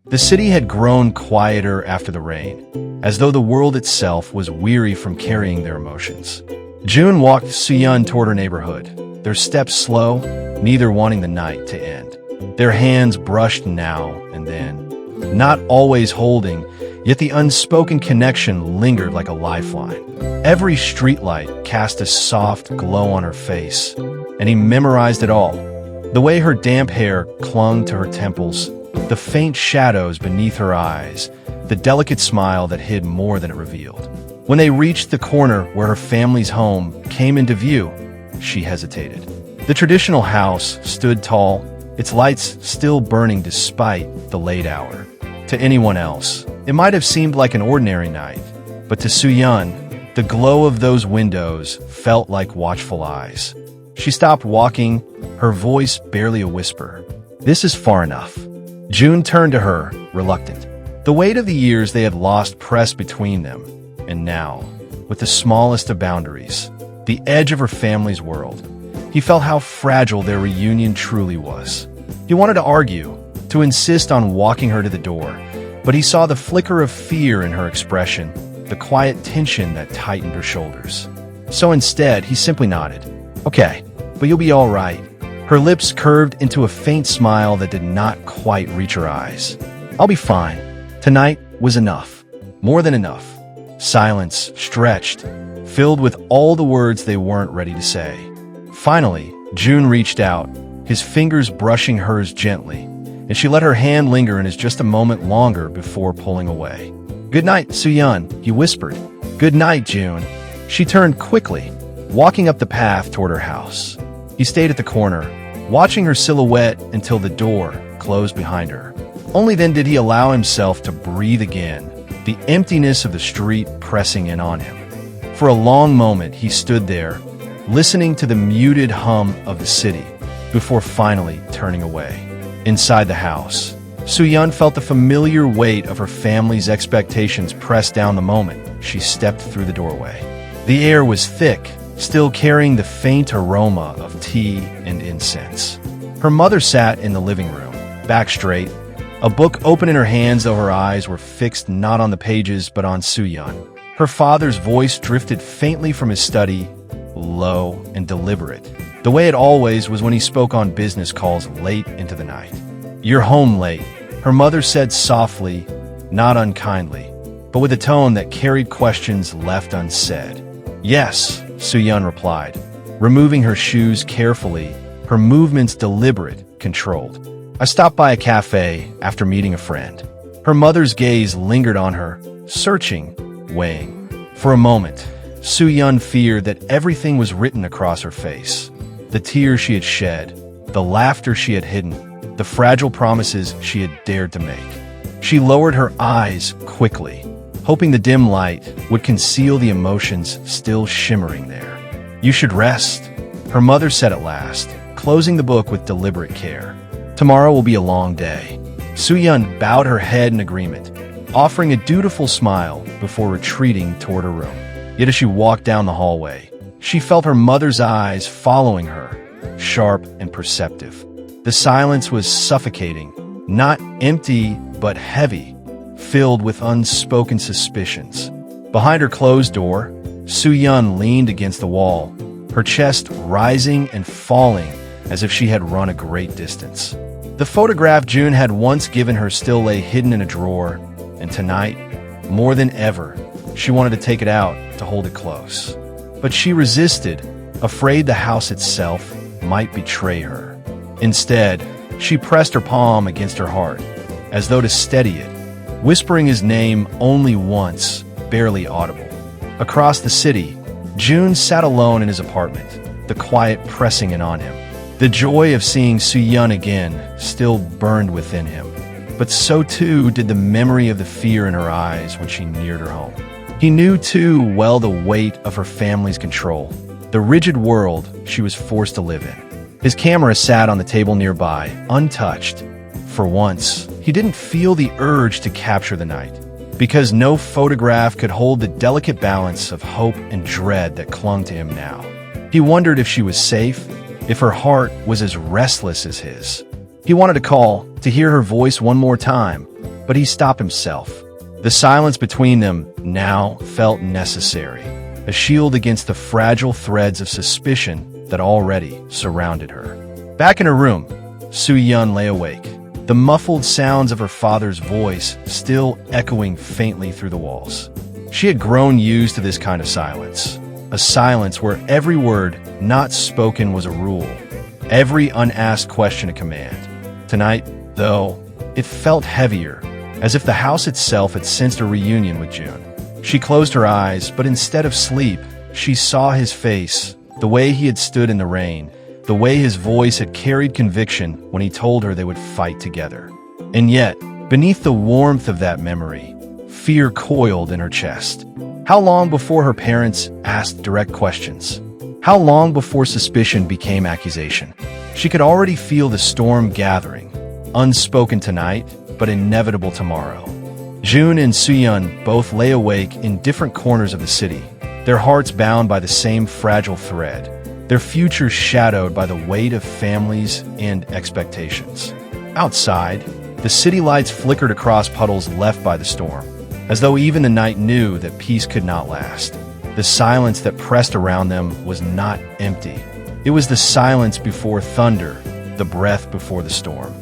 The city had grown quieter after the rain, as though the world itself was weary from carrying their emotions. June walked Soo-yeon toward her neighborhood, their steps slow, neither wanting the night to end. Their hands brushed now and then, not always holding, yet the unspoken connection lingered like a lifeline. Every streetlight cast a soft glow on her face, and he memorized it all. The way her damp hair clung to her temples, the faint shadows beneath her eyes, the delicate smile that hid more than it revealed. When they reached the corner where her family's home came into view, she hesitated. The traditional house stood tall, its lights still burning despite the late hour. To anyone else, it might have seemed like an ordinary night, but to Soo-yeon, the glow of those windows felt like watchful eyes. She stopped walking, her voice barely a whisper. "This is far enough." June turned to her, reluctant. The weight of the years they had lost pressed between them, and now, with the smallest of boundaries, the edge of her family's world, he felt how fragile their reunion truly was. He wanted to argue, to insist on walking her to the door, but he saw the flicker of fear in her expression, the quiet tension that tightened her shoulders. So instead, he simply nodded. "Okay, but you'll be all right." Her lips curved into a faint smile that did not quite reach her eyes. "I'll be fine. Tonight was enough. More than enough." Silence stretched, filled with all the words they weren't ready to say. Finally, June reached out, his fingers brushing hers gently, and she let her hand linger in his just a moment longer before pulling away. "Good night, Soo-yeon," he whispered. "Good night, June." She turned quickly, walking up the path toward her house. He stayed at the corner, watching her silhouette until the door closed behind her. Only then did he allow himself to breathe again, the emptiness of the street pressing in on him. For a long moment he stood there, listening to the muted hum of the city, before finally turning away. Inside the house, Soo-yeon felt the familiar weight of her family's expectations press down the moment she stepped through the doorway. The air was thick, still carrying the faint aroma of tea and incense. Her mother sat in the living room, back straight, a book open in her hands though her eyes were fixed not on the pages but on Soo-yeon. Her father's voice drifted faintly from his study, low and deliberate, the way it always was when he spoke on business calls late into the night. "You're home late," her mother said softly, not unkindly, but with a tone that carried questions left unsaid. "Yes," Soo-yeon replied, removing her shoes carefully, her movements deliberate, controlled. "I stopped by a cafe after meeting a friend." Her mother's gaze lingered on her, searching, weighing. For a moment, Soo-yeon feared that everything was written across her face. The tears she had shed, the laughter she had hidden, the fragile promises she had dared to make. She lowered her eyes quickly, hoping the dim light would conceal the emotions still shimmering there. "You should rest," her mother said at last, closing the book with deliberate care. "Tomorrow will be a long day." Soo-yeon bowed her head in agreement, offering a dutiful smile before retreating toward her room. Yet as she walked down the hallway, she felt her mother's eyes following her, sharp and perceptive. The silence was suffocating, not empty but heavy, filled with unspoken suspicions. Behind her closed door, Soo-yeon leaned against the wall, her chest rising and falling as if she had run a great distance. The photograph June had once given her still lay hidden in a drawer, and tonight, more than ever, she wanted to take it out to hold it close. But she resisted, afraid the house itself might betray her. Instead, she pressed her palm against her heart, as though to steady it, whispering his name only once, barely audible. Across the city, June sat alone in his apartment, the quiet pressing in on him. The joy of seeing Soo-yeon again still burned within him, but so too did the memory of the fear in her eyes when she neared her home. He knew too well the weight of her family's control, the rigid world she was forced to live in. His camera sat on the table nearby, untouched. For once, he didn't feel the urge to capture the night, because no photograph could hold the delicate balance of hope and dread that clung to him now. He wondered if she was safe, if her heart was as restless as his. He wanted to call, to hear her voice one more time, but he stopped himself. The silence between them now felt necessary, a shield against the fragile threads of suspicion that already surrounded her. Back in her room, Soo-yeon lay awake, the muffled sounds of her father's voice still echoing faintly through the walls. She had grown used to this kind of silence, a silence where every word not spoken was a rule, every unasked question a command. Tonight, though, it felt heavier, as if the house itself had sensed a reunion with June. She closed her eyes, but instead of sleep, she saw his face, the way he had stood in the rain, the way his voice had carried conviction when he told her they would fight together. And yet, beneath the warmth of that memory, fear coiled in her chest. How long before her parents asked direct questions? How long before suspicion became accusation? She could already feel the storm gathering, unspoken tonight, but inevitable tomorrow. June and Soo-yeon both lay awake in different corners of the city, their hearts bound by the same fragile thread, their futures shadowed by the weight of families and expectations. Outside, the city lights flickered across puddles left by the storm, as though even the night knew that peace could not last. The silence that pressed around them was not empty. It was the silence before thunder, the breath before the storm.